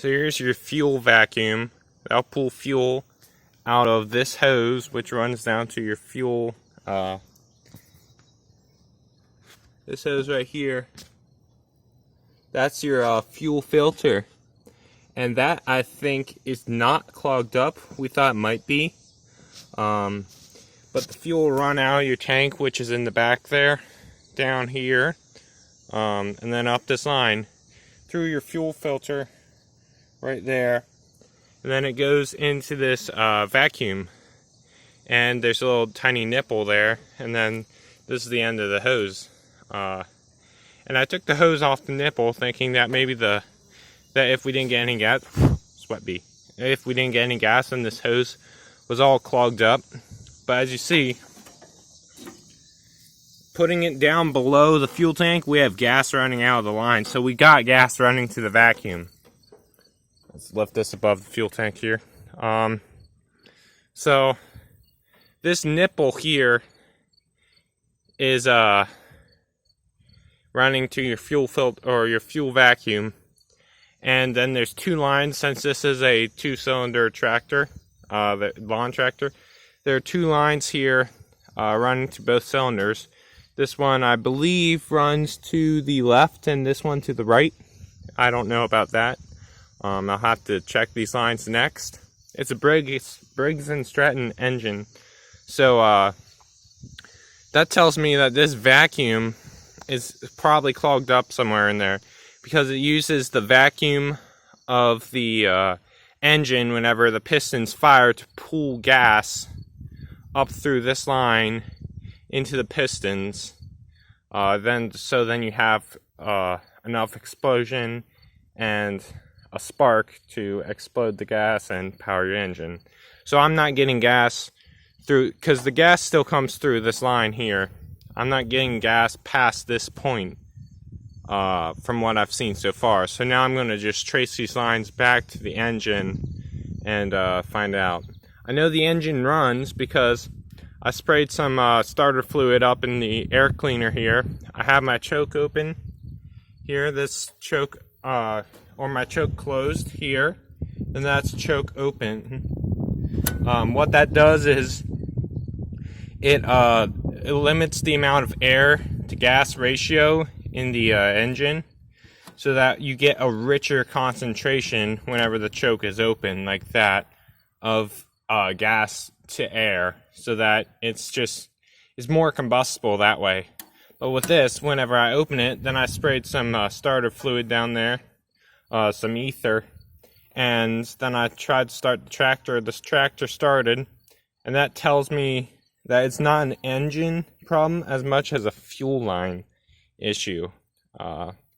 So here's your fuel vacuum. That'll pull fuel out of this hose, which runs down to your fuel. This hose right here, that's your fuel filter. And that, I think, is not clogged up. We thought it might be. But the fuel will run out of your tank, which is in the back there, down here, and then up this line through your fuel filter right there. And then it goes into this vacuum. And there's a little tiny nipple there. And then this is the end of the hose. And I took the hose off the nipple, thinking that maybe that if we didn't get any gas, sweat bee, if we didn't get any gas, then this hose was all clogged up. But as you see, putting it down below the fuel tank, we have gas running out of the line. So we got gas running to the vacuum. Let's lift this above the fuel tank here. So this nipple here is running to your fuel filter or your fuel vacuum. And then there's two lines, since this is a 2-cylinder tractor, the lawn tractor. There are two lines here running to both cylinders. This one, I believe, runs to the left and this one to the right. I don't know about that. I'll have to check these lines next. It's a Briggs & Stratton engine. So that tells me that this vacuum is probably clogged up somewhere in there, because it uses the vacuum of the engine whenever the pistons fire to pull gas up through this line into the pistons. Then you have enough explosion and a spark to explode the gas and power your engine. So I'm not getting gas through, because the gas still comes through this line here. I'm not getting gas past this point. From what I've seen so far. So now I'm going to just trace these lines back to the engine and find out. I know the engine runs because I sprayed some starter fluid up in the air cleaner here. I have my choke open here, this choke, or my choke closed here, and that's choke open. What that does is it limits the amount of air to gas ratio in the engine, so that you get a richer concentration whenever the choke is open like that of gas to air, so that it's more combustible that way. But with this, whenever I open it, then I sprayed some starter fluid down there, some ether, and then I tried to start the tractor. This tractor started, and that tells me that it's not an engine problem as much as a fuel line issue.